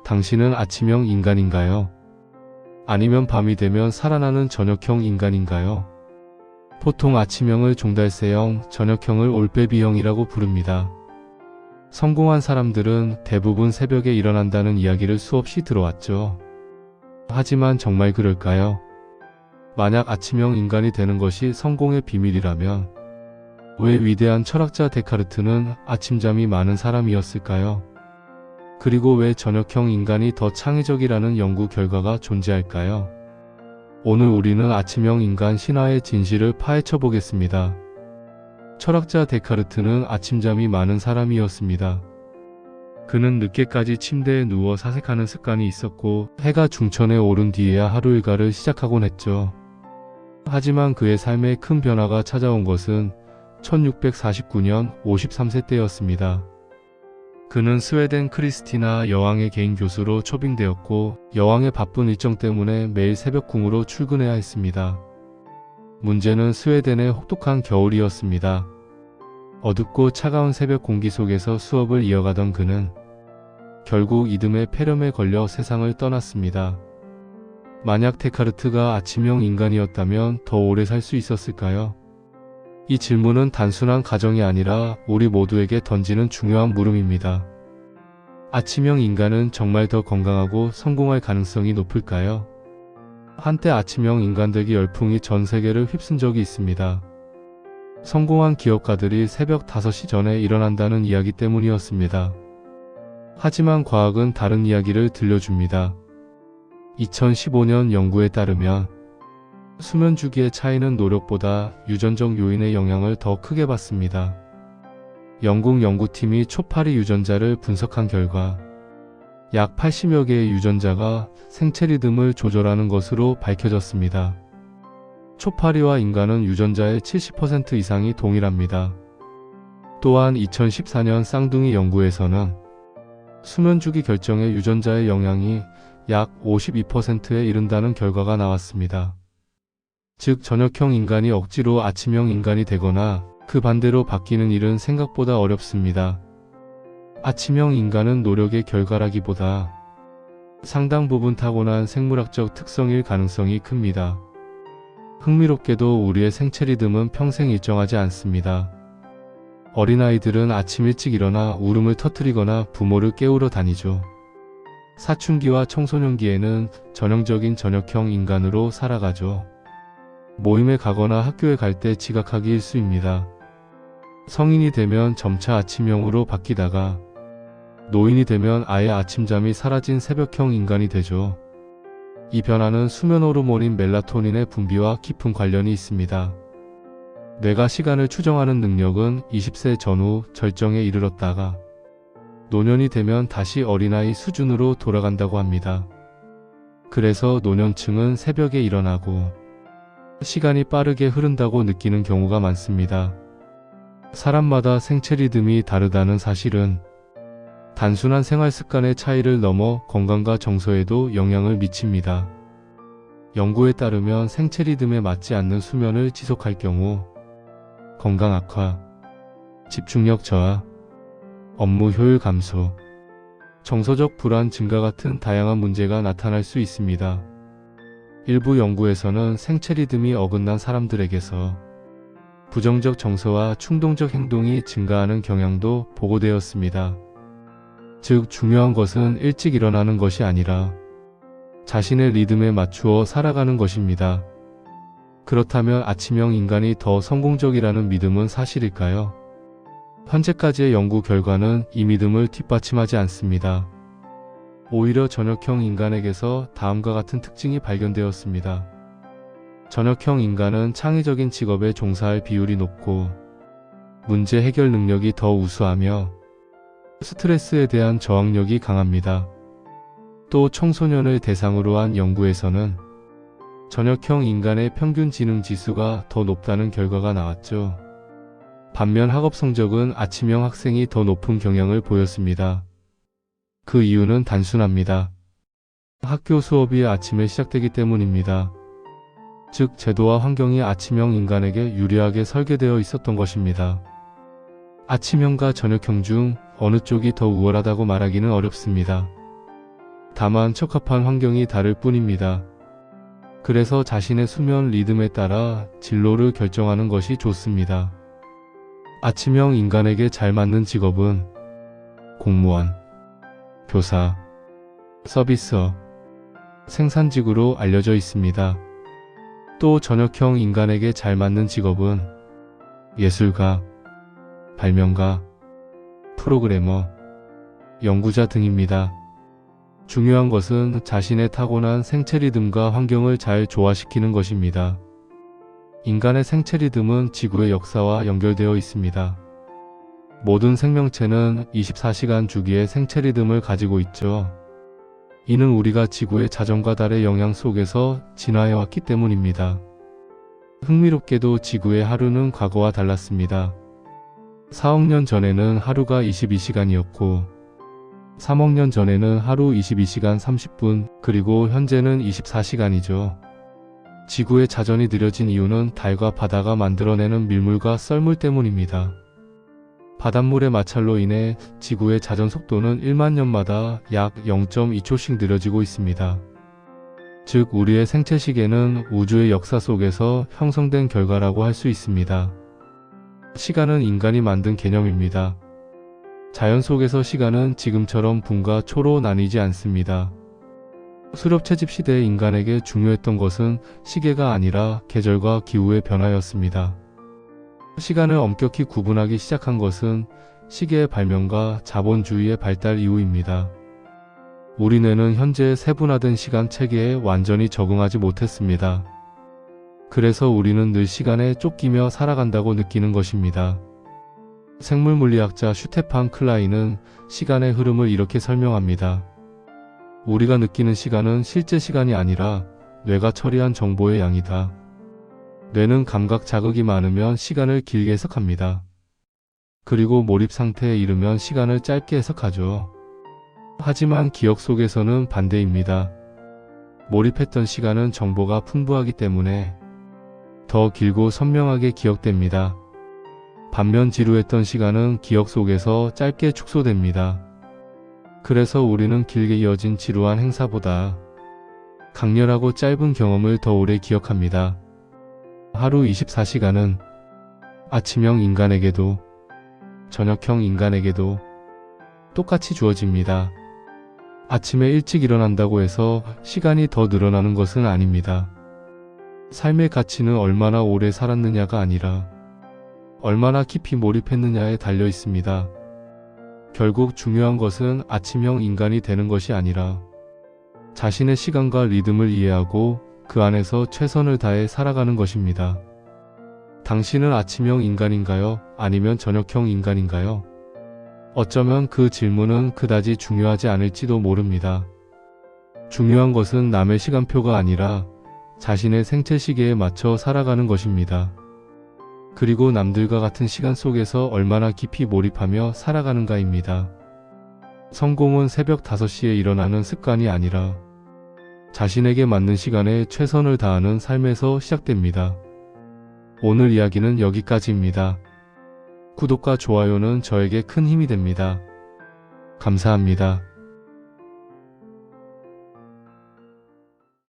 당신은 아침형 인간인가요? 아니면 밤이 되면 살아나는 저녁형 인간인가요? 보통 아침형을 종달새형, 저녁형을 올빼미형이라고 부릅니다. 성공한 사람들은 대부분 새벽에 일어난다는 이야기를 수없이 들어왔죠. 하지만 정말 그럴까요? 만약 아침형 인간이 되는 것이 성공의 비밀이라면 왜 위대한 철학자 데카르트는 아침잠이 많은 사람이었을까요? 그리고 왜 저녁형 인간이 더 창의적이라는 연구 결과가 존재할까요? 오늘 우리는 아침형 인간 신화의 진실을 파헤쳐 보겠습니다. 철학자 데카르트는 아침잠이 많은 사람이었습니다. 그는 늦게까지 침대에 누워 사색하는 습관이 있었고 해가 중천에 오른 뒤에야 하루 일과를 시작하곤 했죠. 하지만 그의 삶에 큰 변화가 찾아온 것은 1649년 53세 때였습니다. 그는 스웨덴 크리스티나 여왕의 개인 교수로 초빙되었고 여왕의 바쁜 일정 때문에 매일 새벽 궁으로 출근해야 했습니다. 문제는 스웨덴의 혹독한 겨울이었습니다. 어둡고 차가운 새벽 공기 속에서 수업을 이어가던 그는 결국 이듬해 폐렴에 걸려 세상을 떠났습니다. 만약 데카르트가 아침형 인간이었다면 더 오래 살 수 있었을까요? 이 질문은 단순한 가정이 아니라 우리 모두에게 던지는 중요한 물음입니다. 아침형 인간은 정말 더 건강하고 성공할 가능성이 높을까요? 한때 아침형 인간 되기 열풍이 전 세계를 휩쓴 적이 있습니다. 성공한 기업가들이 새벽 5시 전에 일어난다는 이야기 때문이었습니다. 하지만 과학은 다른 이야기를 들려줍니다. 2015년 연구에 따르면 수면 주기의 차이는 노력보다 유전적 요인의 영향을 더 크게 받습니다. 영국 연구팀이 초파리 유전자를 분석한 결과 약 80여 개의 유전자가 생체 리듬을 조절하는 것으로 밝혀졌습니다. 초파리와 인간은 유전자의 70% 이상이 동일합니다. 또한 2014년 쌍둥이 연구에서는 수면 주기 결정에 유전자의 영향이 약 52%에 이른다는 결과가 나왔습니다. 즉 저녁형 인간이 억지로 아침형 인간이 되거나 그 반대로 바뀌는 일은 생각보다 어렵습니다. 아침형 인간은 노력의 결과라기보다 상당 부분 타고난 생물학적 특성일 가능성이 큽니다. 흥미롭게도 우리의 생체 리듬은 평생 일정하지 않습니다. 어린아이들은 아침 일찍 일어나 울음을 터뜨리거나 부모를 깨우러 다니죠. 사춘기와 청소년기에는 전형적인 저녁형 인간으로 살아가죠. 모임에 가거나 학교에 갈 때 지각하기 일쑤입니다. 성인이 되면 점차 아침형으로 바뀌다가 노인이 되면 아예 아침잠이 사라진 새벽형 인간이 되죠. 이 변화는 수면 호르몬인 멜라토닌의 분비와 깊은 관련이 있습니다. 뇌가 시간을 추정하는 능력은 20세 전후 절정에 이르렀다가 노년이 되면 다시 어린아이 수준으로 돌아간다고 합니다. 그래서 노년층은 새벽에 일어나고 시간이 빠르게 흐른다고 느끼는 경우가 많습니다. 사람마다 생체 리듬이 다르다는 사실은 단순한 생활 습관의 차이를 넘어 건강과 정서에도 영향을 미칩니다. 연구에 따르면 생체 리듬에 맞지 않는 수면을 지속할 경우 건강 악화, 집중력 저하, 업무 효율 감소, 정서적 불안 증가 같은 다양한 문제가 나타날 수 있습니다. 일부 연구에서는 생체 리듬이 어긋난 사람들에게서 부정적 정서와 충동적 행동이 증가하는 경향도 보고되었습니다. 즉 중요한 것은 일찍 일어나는 것이 아니라 자신의 리듬에 맞추어 살아가는 것입니다. 그렇다면 아침형 인간이 더 성공적이라는 믿음은 사실일까요? 현재까지의 연구 결과는 이 믿음을 뒷받침하지 않습니다. 오히려 저녁형 인간에게서 다음과 같은 특징이 발견되었습니다. 저녁형 인간은 창의적인 직업에 종사할 비율이 높고 문제 해결 능력이 더 우수하며 스트레스에 대한 저항력이 강합니다. 또 청소년을 대상으로 한 연구에서는 저녁형 인간의 평균 지능 지수가 더 높다는 결과가 나왔죠. 반면 학업 성적은 아침형 학생이 더 높은 경향을 보였습니다. 그 이유는 단순합니다. 학교 수업이 아침에 시작되기 때문입니다. 즉 제도와 환경이 아침형 인간에게 유리하게 설계되어 있었던 것입니다. 아침형과 저녁형 중 어느 쪽이 더 우월하다고 말하기는 어렵습니다. 다만 적합한 환경이 다를 뿐입니다. 그래서 자신의 수면 리듬에 따라 진로를 결정하는 것이 좋습니다. 아침형 인간에게 잘 맞는 직업은 공무원, 교사, 서비스업, 생산직으로 알려져 있습니다. 또 저녁형 인간에게 잘 맞는 직업은 예술가, 발명가, 프로그래머, 연구자 등입니다. 중요한 것은 자신의 타고난 생체 리듬과 환경을 잘 조화시키는 것입니다. 인간의 생체 리듬은 지구의 역사와 연결되어 있습니다. 모든 생명체는 24시간 주기의 생체 리듬을 가지고 있죠. 이는 우리가 지구의 자전과 달의 영향 속에서 진화해왔기 때문입니다. 흥미롭게도 지구의 하루는 과거와 달랐습니다. 4억 년 전에는 하루가 22시간이었고 3억 년 전에는 하루 22시간 30분, 그리고 현재는 24시간이죠. 지구의 자전이 느려진 이유는 달과 바다가 만들어내는 밀물과 썰물 때문입니다. 바닷물의 마찰로 인해 지구의 자전 속도는 1만 년마다 약 0.2초씩 느려지고 있습니다. 즉, 우리의 생체 시계는 우주의 역사 속에서 형성된 결과라고 할 수 있습니다. 시간은 인간이 만든 개념입니다. 자연 속에서 시간은 지금처럼 분과 초로 나뉘지 않습니다. 수렵 채집 시대의 인간에게 중요했던 것은 시계가 아니라 계절과 기후의 변화였습니다. 시간을 엄격히 구분하기 시작한 것은 시계의 발명과 자본주의의 발달 이후입니다. 우리 뇌는 현재의 세분화된 시간 체계에 완전히 적응하지 못했습니다. 그래서 우리는 늘 시간에 쫓기며 살아간다고 느끼는 것입니다. 생물물리학자 슈테판 클라인은 시간의 흐름을 이렇게 설명합니다. 우리가 느끼는 시간은 실제 시간이 아니라 뇌가 처리한 정보의 양이다. 뇌는 감각 자극이 많으면 시간을 길게 해석합니다. 그리고 몰입 상태에 이르면 시간을 짧게 해석하죠. 하지만 기억 속에서는 반대입니다. 몰입했던 시간은 정보가 풍부하기 때문에 더 길고 선명하게 기억됩니다. 반면 지루했던 시간은 기억 속에서 짧게 축소됩니다. 그래서 우리는 길게 이어진 지루한 행사보다 강렬하고 짧은 경험을 더 오래 기억합니다. 하루 24시간은 아침형 인간에게도 저녁형 인간에게도 똑같이 주어집니다. 아침에 일찍 일어난다고 해서 시간이 더 늘어나는 것은 아닙니다. 삶의 가치는 얼마나 오래 살았느냐가 아니라 얼마나 깊이 몰입했느냐에 달려 있습니다. 결국 중요한 것은 아침형 인간이 되는 것이 아니라 자신의 시간과 리듬을 이해하고 그 안에서 최선을 다해 살아가는 것입니다. 당신은 아침형 인간인가요? 아니면 저녁형 인간인가요? 어쩌면 그 질문은 그다지 중요하지 않을지도 모릅니다. 중요한 것은 남의 시간표가 아니라 자신의 생체 시계에 맞춰 살아가는 것입니다. 그리고 남들과 같은 시간 속에서 얼마나 깊이 몰입하며 살아가는가입니다. 성공은 새벽 5시에 일어나는 습관이 아니라 자신에게 맞는 시간에 최선을 다하는 삶에서 시작됩니다. 오늘 이야기는 여기까지입니다. 구독과 좋아요는 저에게 큰 힘이 됩니다. 감사합니다.